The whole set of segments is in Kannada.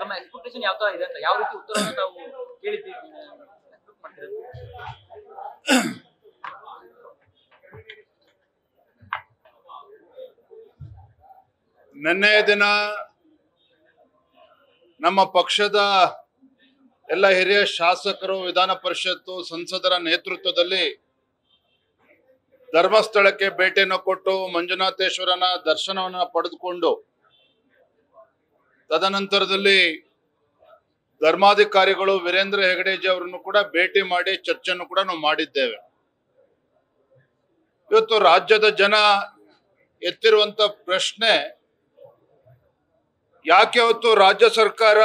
ತಮ್ಮ ಎಕ್ಸ್ಪೆಕ್ಟೇಷನ್ ಯಾವ ತರ ಇದೆ ಅಂತ, ಯಾವ ರೀತಿ ಉತ್ತರವನ್ನು ತಾವು ಕೇಳಿದ್ದೀವಿ ಎಕ್ಸ್ಪೆಕ್ಟ್ ಮಾಡ್ತೀರಾ? ನಿನ್ನೆಯ ದಿನ ನಮ್ಮ ಪಕ್ಷದ ಎಲ್ಲ ಹಿರಿಯ ಶಾಸಕರು, ವಿಧಾನ ಪರಿಷತ್ತು ಸಂಸದರ ನೇತೃತ್ವದಲ್ಲಿ ಧರ್ಮಸ್ಥಳಕ್ಕೆ ಭೇಟಿಯನ್ನು ಕೊಟ್ಟು ಮಂಜುನಾಥೇಶ್ವರನ ದರ್ಶನವನ್ನು ಪಡೆದುಕೊಂಡು ತದನಂತರದಲ್ಲಿ ಧರ್ಮಾಧಿಕಾರಿಗಳು ವೀರೇಂದ್ರ ಹೆಗಡೆಜಿ ಅವರನ್ನು ಕೂಡ ಭೇಟಿ ಮಾಡಿ ಚರ್ಚೆಯನ್ನು ಕೂಡ ನಾವು ಮಾಡಿದ್ದೇವೆ. ಇವತ್ತು ರಾಜ್ಯದ ಜನ ಎತ್ತಿರುವಂತ ಪ್ರಶ್ನೆ, ಯಾಕೆ ಇವತ್ತು ರಾಜ್ಯ ಸರ್ಕಾರ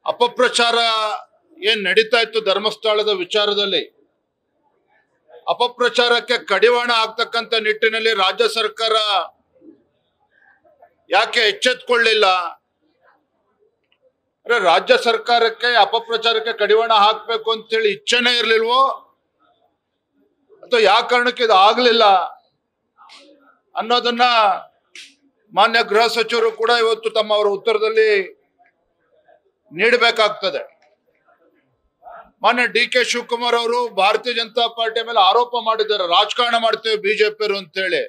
ಅಪಪ್ರಚಾರ ಏನ್ ನಡೀತಾ ಇತ್ತು ಧರ್ಮಸ್ಥಳದ ವಿಚಾರದಲ್ಲಿ, ಅಪಪ್ರಚಾರಕ್ಕೆ ಕಡಿವಾಣ ಹಾಕ್ತಕ್ಕಂಥ ನಿಟ್ಟಿನಲ್ಲಿ ರಾಜ್ಯ ಸರ್ಕಾರ ಯಾಕೆ ಎಚ್ಚೆತ್ತುಕೊಳ್ಳಿಲ್ಲ? ಅಂದ್ರೆ ರಾಜ್ಯ ಸರ್ಕಾರಕ್ಕೆ ಅಪಪ್ರಚಾರಕ್ಕೆ ಕಡಿವಾಣ ಹಾಕ್ಬೇಕು ಅಂತೇಳಿ ಇಚ್ಛೆನೇ ಇರ್ಲಿಲ್ವೋ, ಅಥವಾ ಯಾವ ಕಾರಣಕ್ಕೆ ಇದು ಆಗ್ಲಿಲ್ಲ ಅನ್ನೋದನ್ನ ಮಾನ್ಯ ಗೃಹ ಸಚಿವರು ಕೂಡ ಇವತ್ತು ತಮ್ಮ ಅವರ ಉತ್ತರದಲ್ಲಿ ನೀಡಬೇಕಾಗ್ತದೆ. ಮಾನ್ಯ ಡಿ ಕೆ ಶಿವಕುಮಾರ್ ಅವರು ಭಾರತೀಯ ಜನತಾ ಪಾರ್ಟಿ ಮೇಲೆ ಆರೋಪ ಮಾಡಿದ್ದಾರೆ, ರಾಜಕಾರಣ ಮಾಡ್ತೇವೆ ಬಿಜೆಪಿಯವರು ಅಂತೇಳಿ.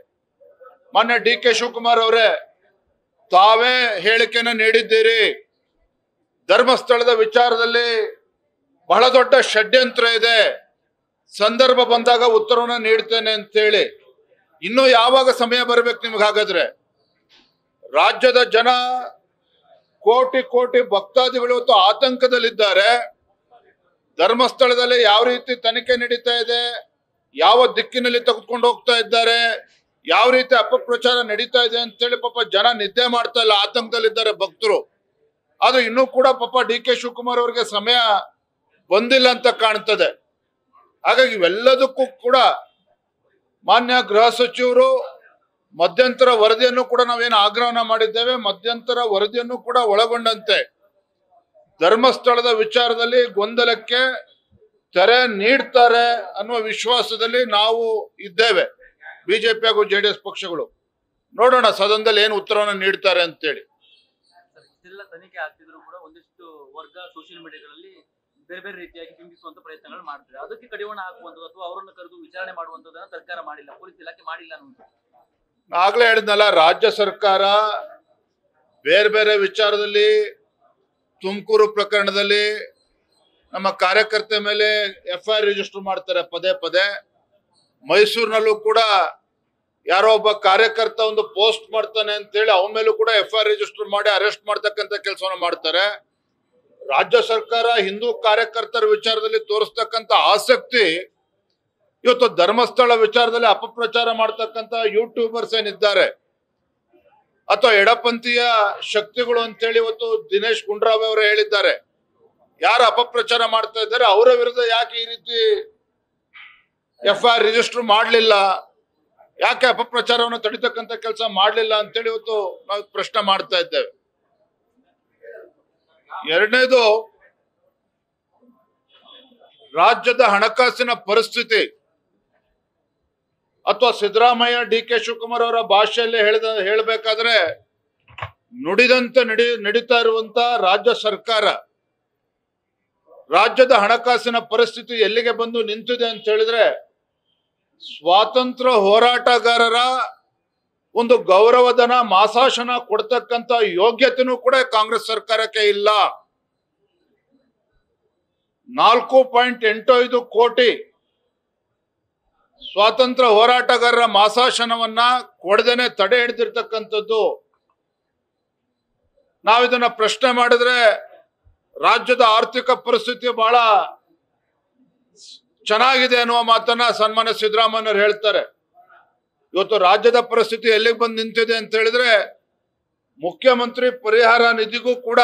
ಮಾನ್ಯ ಡಿ ಕೆ ಶಿವಕುಮಾರ್ ಅವರೇ, ತಾವೇ ಹೇಳಿಕೆನ ನೀಡಿದ್ದೀರಿ, ಧರ್ಮಸ್ಥಳದ ವಿಚಾರದಲ್ಲಿ ಬಹಳ ದೊಡ್ಡ ಷಡ್ಯಂತ್ರ ಇದೆ, ಸಂದರ್ಭ ಬಂದಾಗ ಉತ್ತರವನ್ನು ನೀಡ್ತೇನೆ ಅಂತೇಳಿ. ಇನ್ನು ಯಾವಾಗ ಸಮಯ ಬರ್ಬೇಕು ನಿಮ್ಗೆ? ಹಾಗಾದ್ರೆ ರಾಜ್ಯದ ಜನ ಕೋಟಿ ಕೋಟಿ ಭಕ್ತಾದಿಗಳು ಇವತ್ತು ಆತಂಕದಲ್ಲಿದ್ದಾರೆ. ಧರ್ಮಸ್ಥಳದಲ್ಲಿ ಯಾವ ರೀತಿ ತನಿಖೆ ನಡೀತಾ ಇದೆ, ಯಾವ ದಿಕ್ಕಿನಲ್ಲಿ ತೆಗೆದುಕೊಂಡು ಹೋಗ್ತಾ ಇದ್ದಾರೆ, ಯಾವ ರೀತಿ ಅಪಪ್ರಚಾರ ನಡೀತಾ ಇದೆ ಅಂತೇಳಿ ಪಾಪ ಜನ ನಿದ್ದೆ ಮಾಡ್ತಾ ಇಲ್ಲ, ಆತಂಕದಲ್ಲಿದ್ದಾರೆ ಭಕ್ತರು. ಅದು ಇನ್ನೂ ಕೂಡ ಪಾಪ ಡಿ ಕೆ ಶಿವಕುಮಾರ್ ಅವರಿಗೆ ಸಮಯ ಬಂದಿಲ್ಲ ಅಂತ ಕಾಣ್ತದೆ. ಹಾಗಾಗಿ ಇವೆಲ್ಲದಕ್ಕೂ ಕೂಡ ಮಾನ್ಯ ಗೃಹ ಸಚಿವರು ಮಧ್ಯಂತರ ವರದಿಯನ್ನು ಕೂಡ ನಾವೇನು ಆಗ್ರಹನ ಮಾಡಿದ್ದೇವೆ, ಮಧ್ಯಂತರ ವರದಿಯನ್ನು ಕೂಡ ಒಳಗೊಂಡಂತೆ ಧರ್ಮಸ್ಥಳದ ವಿಚಾರದಲ್ಲಿ ಗೊಂದಲಕ್ಕೆ ತೆರೆ ನೀಡ್ತಾರೆ ಅನ್ನುವ ವಿಶ್ವಾಸದಲ್ಲಿ ನಾವು ಇದ್ದೇವೆ, ಬಿಜೆಪಿ ಹಾಗೂ ಜೆಡಿಎಸ್ ಪಕ್ಷಗಳು. ನೋಡೋಣ ಸದನದಲ್ಲಿ ಏನು ಉತ್ತರವನ್ನು ನೀಡ್ತಾರೆ ಅಂತೇಳಿ. ಇಷ್ಟೆಲ್ಲ ತನಿಖೆ ಆಗ್ತಿದ್ರು ಕೂಡ ಒಂದಿಷ್ಟು ವರ್ಗ ಸೋಷಿಯಲ್ ಮೀಡಿಯಾಗಳಲ್ಲಿ ಬೇರೆ ಬೇರೆ ರೀತಿಯಾಗಿ ಬಿಂಬಿಸುವಂತ ಪ್ರಯತ್ನಗಳು ಮಾಡ್ತಾರೆ. ಅದಕ್ಕೆ ಕಡಿವಾಣ ಹಾಕುವಂಥದ್ದು ಅಥವಾ ಅವರನ್ನು ಕರೆದು ವಿಚಾರಣೆ ಮಾಡುವಂಥದ್ದನ್ನ ಸರ್ಕಾರ ಮಾಡಿಲ್ಲ, ಪೊಲೀಸ್ ಇಲಾಖೆ ಮಾಡಿಲ್ಲ ಅನ್ನುವಂಥದ್ದು. ಆಗ್ಲೇ ಹೇಳಿದ್ನಲ್ಲ, ರಾಜ್ಯ ಸರ್ಕಾರ ಬೇರೆ ಬೇರೆ ವಿಚಾರದಲ್ಲಿ, ತುಮಕೂರು ಪ್ರಕರಣದಲ್ಲಿ ನಮ್ಮ ಕಾರ್ಯಕರ್ತೆ ಮೇಲೆ FIR ರಿಜಿಸ್ಟರ್ ಮಾಡ್ತಾರೆ ಪದೇ ಪದೇ. ಮೈಸೂರಿನಲ್ಲೂ ಕೂಡ ಯಾರೋ ಒಬ್ಬ ಕಾರ್ಯಕರ್ತ ಒಂದು ಪೋಸ್ಟ್ ಮಾಡ್ತಾನೆ ಅಂತೇಳಿ ಅವನ ಮೇಲೂ ಕೂಡ FIR ರಿಜಿಸ್ಟರ್ ಮಾಡಿ ಅರೆಸ್ಟ್ ಮಾಡ್ತಕ್ಕಂಥ ಕೆಲಸವನ್ನು ಮಾಡ್ತಾರೆ. ರಾಜ್ಯ ಸರ್ಕಾರ ಹಿಂದೂ ಕಾರ್ಯಕರ್ತರ ವಿಚಾರದಲ್ಲಿ ತೋರಿಸ್ತಕ್ಕಂಥ ಆಸಕ್ತಿ ಇವತ್ತು ಧರ್ಮಸ್ಥಳ ವಿಚಾರದಲ್ಲಿ ಅಪಪ್ರಚಾರ ಮಾಡ್ತಕ್ಕಂಥ ಯೂಟ್ಯೂಬರ್ಸ್ ಏನಿದ್ದಾರೆ ಅಥವಾ ಎಡಪಂಥೀಯ ಶಕ್ತಿಗಳು ಅಂತೇಳಿ ಇವತ್ತು ದಿನೇಶ್ ಗುಂಡೂರಾವ್ ಅವರು ಹೇಳಿದ್ದಾರೆ, ಯಾರು ಅಪಪ್ರಚಾರ ಮಾಡ್ತಾ ಇದ್ದಾರೆ ಅವರ ವಿರುದ್ಧ ಯಾಕೆ ಈ ರೀತಿ FIR ರಿಜಿಸ್ಟರ್ ಮಾಡಲಿಲ್ಲ, ಯಾಕೆ ಅಪಪ್ರಚಾರವನ್ನು ತಡಿತಕ್ಕಂಥ ಕೆಲಸ ಮಾಡಲಿಲ್ಲ ಅಂತೇಳಿ ಇವತ್ತು ನಾವು ಪ್ರಶ್ನೆ ಮಾಡ್ತಾ ಇದ್ದೇವೆ. ಎರಡನೇದು, ರಾಜ್ಯದ ಹಣಕಾಸಿನ ಪರಿಸ್ಥಿತಿ ಅಥವಾ ಸಿದ್ದರಾಮಯ್ಯ ಡಿ ಕೆ ಶಿವಕುಮಾರ್ ಅವರ ಭಾಷೆಯಲ್ಲಿ ಹೇಳಬೇಕಾದ್ರೆ ನುಡಿದಂತೆ ನಡೀತಾ ಇರುವಂತ ರಾಜ್ಯ ಸರ್ಕಾರ, ರಾಜ್ಯದ ಹಣಕಾಸಿನ ಪರಿಸ್ಥಿತಿ ಎಲ್ಲಿಗೆ ಬಂದು ನಿಂತಿದೆ ಅಂತ ಹೇಳಿದ್ರೆ, ಸ್ವಾತಂತ್ರ್ಯ ಹೋರಾಟಗಾರರ ಒಂದು ಗೌರವಧನ ಮಾಸಾಶನ ಕೊಡ್ತಕ್ಕಂಥ ಯೋಗ್ಯತೆನೂ ಕೂಡ ಕಾಂಗ್ರೆಸ್ ಸರ್ಕಾರಕ್ಕೆ ಇಲ್ಲ. 4.85 ಕೋಟಿ ಸ್ವಾತಂತ್ರ್ಯ ಹೋರಾಟಗಾರರ ಮಾಸಾಶನವನ್ನ ಕೊಡದೇನೆ ತಡೆ ಹಿಡಿದಿರ್ತಕ್ಕಂಥದ್ದು. ನಾವಿದನ್ನ ಪ್ರಶ್ನೆ ಮಾಡಿದ್ರೆ ರಾಜ್ಯದ ಆರ್ಥಿಕ ಪರಿಸ್ಥಿತಿ ಬಹಳ ಚೆನ್ನಾಗಿದೆ ಅನ್ನುವ ಮಾತನ್ನ ಸನ್ಮಾನ್ಯ ಸಿದ್ದರಾಮಯ್ಯನವರು ಹೇಳ್ತಾರೆ. ಇವತ್ತು ರಾಜ್ಯದ ಪರಿಸ್ಥಿತಿ ಎಲ್ಲಿಗೆ ಬಂದು ನಿಂತಿದೆ ಅಂತ ಹೇಳಿದ್ರೆ, ಮುಖ್ಯಮಂತ್ರಿ ಪರಿಹಾರ ನಿಧಿಗೂ ಕೂಡ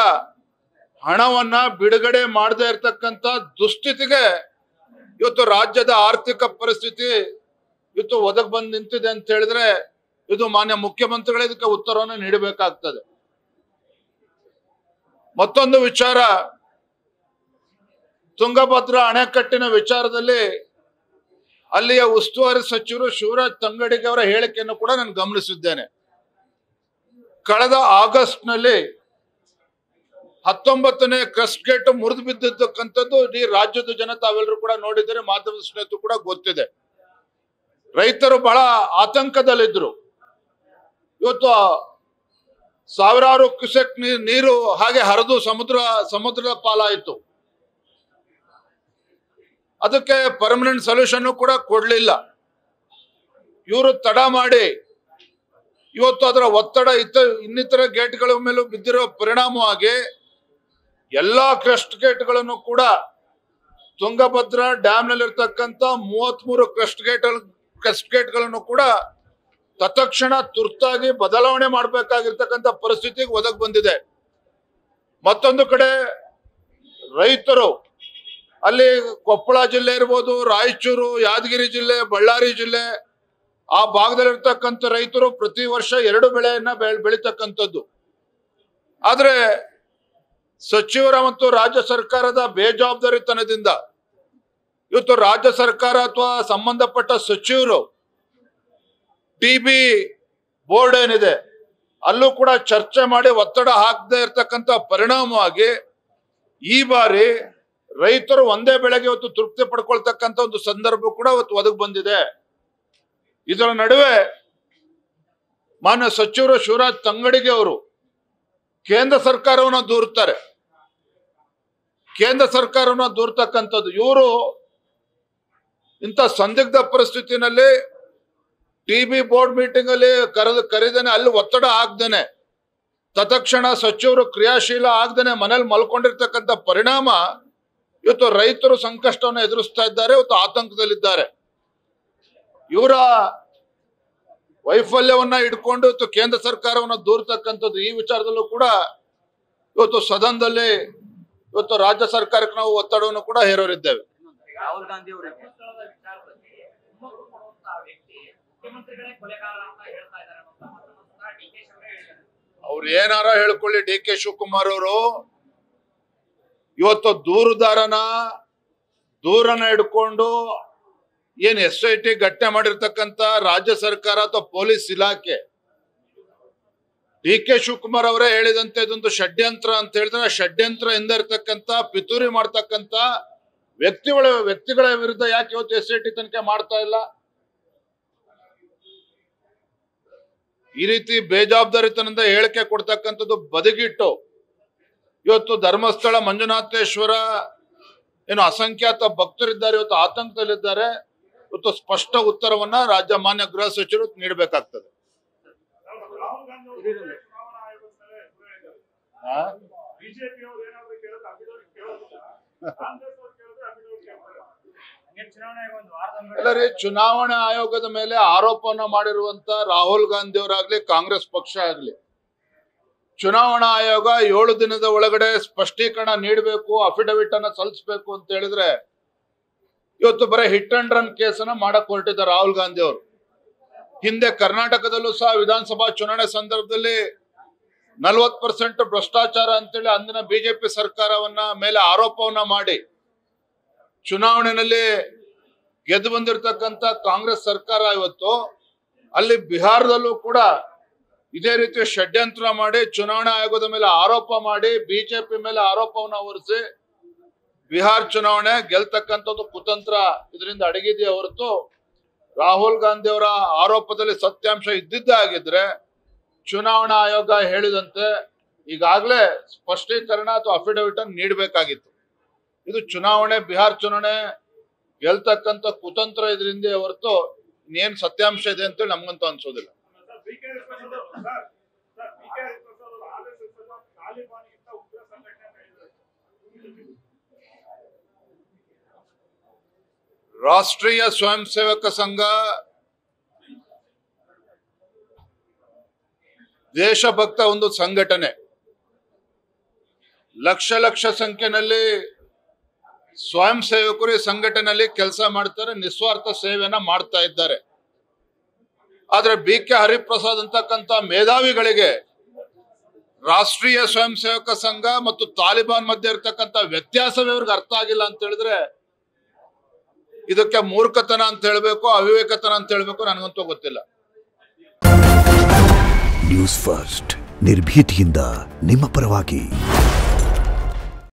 ಹಣವನ್ನ ಬಿಡುಗಡೆ ಮಾಡದೇ ಇರತಕ್ಕಂತ ದುಸ್ಥಿತಿಗೆ ಇವತ್ತು ರಾಜ್ಯದ ಆರ್ಥಿಕ ಪರಿಸ್ಥಿತಿ ಇವತ್ತು ಒದಗಿ ಬಂದು ನಿಂತಿದೆ ಅಂತ ಹೇಳಿದ್ರೆ, ಇದು ಮಾನ್ಯ ಮುಖ್ಯಮಂತ್ರಿಗಳು ಇದಕ್ಕೆ ಉತ್ತರವನ್ನು ನೀಡಬೇಕಾಗ್ತದೆ. ಮತ್ತೊಂದು ವಿಚಾರ, ತುಂಗಭದ್ರಾ ಅಣೆಕಟ್ಟಿನ ವಿಚಾರದಲ್ಲಿ ಅಲ್ಲಿಯ ಉಸ್ತುವಾರಿ ಸಚಿವರು ಶಿವರಾಜ್ ತಂಗಡಿಗೆ ಅವರ ಹೇಳಿಕೆಯನ್ನು ಕೂಡ ನಾನು ಗಮನಿಸಿದ್ದೇನೆ. ಕಳೆದ ಆಗಸ್ಟ್ನಲ್ಲಿ 19ನೇ ಕ್ರಸ್ಟ್ ಗೇಟ್ ಮುರಿದು ಬಿದ್ದಿರ್ತಕ್ಕಂಥದ್ದು ಈ ರಾಜ್ಯದ ಜನ ತಾವೆಲ್ಲರೂ ಕೂಡ ನೋಡಿದರೆ, ಮಾಧ್ಯಮದ ಸ್ನೇಹಿತರು ಕೂಡ ಗೊತ್ತಿದೆ. ರೈತರು ಬಹಳ ಆತಂಕದಲ್ಲಿದ್ರು. ಇವತ್ತು ಸಾವಿರಾರು ಕ್ಯೂಸೆಕ್ ನೀರು ಹಾಗೆ ಹರಿದು ಸಮುದ್ರದ ಪಾಲಾಯಿತು. ಅದಕ್ಕೆ ಪರ್ಮನೆಂಟ್ ಸೊಲ್ಯೂಷನ್ ಕೂಡ ಕೊಡ್ಲಿಲ್ಲ. ಇವರು ತಡ ಮಾಡಿ ಇವತ್ತು ಅದರ ಒತ್ತಡ ಇನ್ನಿತರ ಗೇಟ್ಗಳ ಮೇಲೂ ಬಿದ್ದಿರೋ ಪರಿಣಾಮವಾಗಿ ಎಲ್ಲಾ ಕ್ರಸ್ಟ್ ಗೇಟ್ಗಳನ್ನು ಕೂಡ ತುಂಗಭದ್ರಾ ಡ್ಯಾಮ್ ನಲ್ಲಿ ಇರ್ತಕ್ಕಂಥ 33 ಕ್ರಸ್ಟ್ ಗೇಟ್ಗಳನ್ನು ಕೂಡ ತತ್ಕ್ಷಣ ತುರ್ತಾಗಿ ಬದಲಾವಣೆ ಮಾಡಬೇಕಾಗಿರ್ತಕ್ಕಂಥ ಪರಿಸ್ಥಿತಿಗೆ ಒದಗಿ ಬಂದಿದೆ. ಮತ್ತೊಂದು ಕಡೆ ರೈತರು ಅಲ್ಲಿ ಕೊಪ್ಪಳ ಜಿಲ್ಲೆ ಇರ್ಬೋದು, ರಾಯಚೂರು, ಯಾದಗಿರಿ ಜಿಲ್ಲೆ, ಬಳ್ಳಾರಿ ಜಿಲ್ಲೆ ಆ ಭಾಗದಲ್ಲಿರ್ತಕ್ಕಂಥ ರೈತರು ಪ್ರತಿ ವರ್ಷ 2 ಬೆಳೆಯನ್ನ ಬೆಳೀತಕ್ಕಂಥದ್ದು. ಆದ್ರೆ ಸಚಿವರ ಮತ್ತು ರಾಜ್ಯ ಸರ್ಕಾರದ ಬೇಜವಾಬ್ದಾರಿತನದಿಂದ ಇವತ್ತು ರಾಜ್ಯ ಸರ್ಕಾರ ಅಥವಾ ಸಂಬಂಧಪಟ್ಟ ಸಚಿವರು ಟಿಬಿ ಬೋರ್ಡ್ ಏನಿದೆ ಅಲ್ಲೂ ಕೂಡ ಚರ್ಚೆ ಮಾಡಿ ಒತ್ತಡ ಹಾಕದೇ ಇರ್ತಕ್ಕಂಥ ಪರಿಣಾಮವಾಗಿ ಈ ಬಾರಿ ರೈತರು ಒಂದೇ ಬೆಳೆಗೆ ಇವತ್ತು ತೃಪ್ತಿ ಪಡ್ಕೊಳ್ತಕ್ಕಂಥ ಒಂದು ಸಂದರ್ಭ ಕೂಡ ಇವತ್ತು ಒದಗಿ ಬಂದಿದೆ. ಇದರ ನಡುವೆ ಮಾನ್ಯ ಸಚಿವರು ಶಿವರಾಜ್ ತಂಗಡಿಗೆ ಅವರು ಕೇಂದ್ರ ಸರ್ಕಾರವನ್ನ ದೂರ್ತಾರೆ. ಕೇಂದ್ರ ಸರ್ಕಾರವನ್ನ ದೂರ್ತಕ್ಕಂಥದ್ದು ಇವರು ಇಂಥ ಸಂದಿಗ್ಧ ಪರಿಸ್ಥಿತಿನಲ್ಲಿ ಟಿಬಿ ಬೋರ್ಡ್ ಮೀಟಿಂಗ್ ಅಲ್ಲಿ ಕರೆದೇನೆ ಅಲ್ಲಿ ಒತ್ತಡ ಹಾಕ್ದೇನೆ ತತ್ಕ್ಷಣ ಸಚಿವರು ಕ್ರಿಯಾಶೀಲ ಆಗದೇನೆ ಮನೇಲಿ ಮಲ್ಕೊಂಡಿರ್ತಕ್ಕಂಥ ಪರಿಣಾಮ ಇವತ್ತು ರೈತರು ಸಂಕಷ್ಟವನ್ನು ಎದುರಿಸ್ತಾ ಇದ್ದಾರೆ, ಇವತ್ತು ಆತಂಕದಲ್ಲಿದ್ದಾರೆ. ಇವರ ವೈಫಲ್ಯವನ್ನ ಇಟ್ಕೊಂಡು ಇವತ್ತು ಕೇಂದ್ರ ಸರ್ಕಾರವನ್ನ ದೂರ್ತಕ್ಕಂಥದ್ದು ಈ ವಿಚಾರದಲ್ಲೂ ಕೂಡ ಇವತ್ತು ಸದನದಲ್ಲಿ ಇವತ್ತು ರಾಜ್ಯ ಸರ್ಕಾರಕ್ಕೆ ನಾವು ಒತ್ತಡವನ್ನು ಕೂಡ ಹೇರೋರಿದ್ದೇವೆ. ರಾಹುಲ್ ಗಾಂಧಿ ಅವರಿಗೆ ಅವ್ರು ಏನಾರ ಹೇಳ್ಕೊಳ್ಳಿ, ಡಿ ಕೆ ಶಿವಕುಮಾರ್ ಅವರು ಇವತ್ತು ದೂರನ ಹಿಡ್ಕೊಂಡು ಏನ್ SIT ಘಟನೆ ಮಾಡಿರ್ತಕ್ಕಂಥ ರಾಜ್ಯ ಸರ್ಕಾರ ಅಥವಾ ಪೊಲೀಸ್ ಇಲಾಖೆ, ಡಿ ಕೆ ಶಿವಕುಮಾರ್ ಅವರೇ ಹೇಳಿದಂತೆ ಇದೊಂದು ಷಡ್ಯಂತ್ರ ಅಂತ ಹೇಳಿದ್ರೆ ಷಡ್ಯಂತ್ರ ಎಂದ ಇರ್ತಕ್ಕಂಥ ಪಿತೂರಿ ಮಾಡ್ತಕ್ಕಂಥ ವ್ಯಕ್ತಿಗಳ ವಿರುದ್ಧ ಯಾಕೆ ಇವತ್ತು SIT ತನಿಖೆ ಮಾಡ್ತಾ ಇಲ್ಲ? ಈ ರೀತಿ ಬೇಜವಾಬ್ದಾರಿತನದಿಂದ ಹೇಳಿಕೆ ಕೊಡ್ತಕ್ಕಂಥದ್ದು ಬದಿಗಿಟ್ಟು ಇವತ್ತು ಧರ್ಮಸ್ಥಳ ಮಂಜುನಾಥೇಶ್ವರ ಏನು ಅಸಂಖ್ಯಾತ ಭಕ್ತರಿದ್ದಾರೆ, ಇವತ್ತು ಆತಂಕದಲ್ಲಿದ್ದಾರೆ. ಇವತ್ತು ಸ್ಪಷ್ಟ ಉತ್ತರವನ್ನ ರಾಜ್ಯ ಮಾನ್ಯ ಗೃಹ ಸಚಿವರು ನೀಡಬೇಕಾಗ್ತದೆ. ಎಲ್ಲರಿ ಚುನಾವಣಾ ಆಯೋಗದ ಮೇಲೆ ಆರೋಪವನ್ನ ಮಾಡಿರುವಂತ ರಾಹುಲ್ ಗಾಂಧಿ ಅವರಾಗ್ಲಿ ಕಾಂಗ್ರೆಸ್ ಪಕ್ಷ ಆಗ್ಲಿ, ಚುನಾವಣಾ ಆಯೋಗ 7 ದಿನದ ಒಳಗಡೆ ಸ್ಪಷ್ಟೀಕರಣ ನೀಡಬೇಕು, ಅಫಿಡವಿಟ್ ಅನ್ನ ಸಲ್ಲಿಸಬೇಕು ಅಂತ ಹೇಳಿದ್ರೆ ಇವತ್ತು ಬರೀ ಹಿಟ್ ಅಂಡ್ ರನ್ ಕೇಸನ್ನ ಮಾಡಕ್ ಹೊರಟಿದ್ದಾರೆ ರಾಹುಲ್ ಗಾಂಧಿ ಅವರು. ಹಿಂದೆ ಕರ್ನಾಟಕದಲ್ಲೂ ಸಹ ವಿಧಾನಸಭಾ ಚುನಾವಣೆ ಸಂದರ್ಭದಲ್ಲಿ 40% ಭ್ರಷ್ಟಾಚಾರ ಅಂತೇಳಿ ಅಂದಿನ ಬಿಜೆಪಿ ಸರ್ಕಾರವನ್ನ ಮೇಲೆ ಆರೋಪವನ್ನ ಮಾಡಿ ಚುನಾವಣೆಯಲ್ಲಿ ಗೆದ್ದು ಬಂದಿರತಕ್ಕಂತ ಕಾಂಗ್ರೆಸ್ ಸರ್ಕಾರ ಇವತ್ತು ಅಲ್ಲಿ ಬಿಹಾರದಲ್ಲೂ ಕೂಡ ಇದೇ ರೀತಿ ಷಡ್ಯಂತ್ರ ಮಾಡಿ ಚುನಾವಣಾ ಆಯೋಗದ ಮೇಲೆ ಆರೋಪ ಮಾಡಿ ಬಿಜೆಪಿ ಮೇಲೆ ಆರೋಪವನ್ನ ಹೊರಿಸಿ ಬಿಹಾರ್ ಚುನಾವಣೆ ಗೆಲ್ತಕ್ಕಂಥದ್ದು ಕುತಂತ್ರ ಇದರಿಂದ ಅಡಗಿದೆಯೇ ಹೊರತು ರಾಹುಲ್ ಗಾಂಧಿ ಅವರ ಆರೋಪದಲ್ಲಿ ಸತ್ಯಾಂಶ ಇದ್ದಿದ್ದೇ ಆಗಿದ್ರೆ ಚುನಾವಣಾ ಆಯೋಗ ಹೇಳಿದಂತೆ ಈಗಾಗಲೇ ಸ್ಪಷ್ಟೀಕರಣ ಅಥವಾ ಅಫಿಡವಿಟ್ ಅನ್ನು ನೀಡಬೇಕಾಗಿತ್ತು. ಇದು ಬಿಹಾರ್ ಚುನಾವಣೆ ಗೆಲ್ತಕ್ಕಂಥ ಕುತಂತ್ರ ಇದರಿಂದ ಹೊರತು ಇನ್ನೇನ್ ಸತ್ಯಾಂಶ ಇದೆ ಅಂತೇಳಿ ನಮ್ಗಂತೂ ಅನ್ಸೋದಿಲ್ಲ. ರಾಷ್ಟ್ರೀಯ ಸ್ವಯಂ ಸೇವಕ ಸಂಘ ದೇಶಭಕ್ತ ಒಂದು ಸಂಘಟನೆ. ಲಕ್ಷ ಸಂಖ್ಯೆಯಲ್ಲಿ ಸ್ವಯಂ ಸೇವಕರು ಈ ಸಂಘಟನೆಯಲ್ಲಿ ಕೆಲಸ ಮಾಡ್ತಾರೆ, ನಿಸ್ವಾರ್ಥ ಸೇವೆಯನ್ನ ಮಾಡ್ತಾ ಇದ್ದಾರೆ. ಆದ್ರೆ BK ಹರಿಪ್ರಸಾದ್ ಅಂತಕ್ಕಂಥ ಮೇಧಾವಿಗಳಿಗೆ ರಾಷ್ಟ್ರೀಯ ಸ್ವಯಂ ಸೇವಕ ಸಂಘ ಮತ್ತು ತಾಲಿಬಾನ್ ಮಧ್ಯೆ ಇರತಕ್ಕಂಥ ವ್ಯತ್ಯಾಸವೇ ಅವ್ರಿಗೆ ಅರ್ಥ ಆಗಿಲ್ಲ ಅಂತ ಹೇಳಿದ್ರೆ ಇದಕ್ಕೆ ಮೂರ್ಖತನ ಅಂತ ಹೇಳ್ಬೇಕು, ಅವಿವೇಕತನ ಅಂತ ಹೇಳ್ಬೇಕು, ನನಗಂತೂ ಗೊತ್ತಿಲ್ಲ. ನ್ಯೂಸ್ ಫಸ್ಟ್ ನಿರ್ಭೀತಿಯಿಂದ ನಿಮ್ಮ ಪರವಾಗಿ.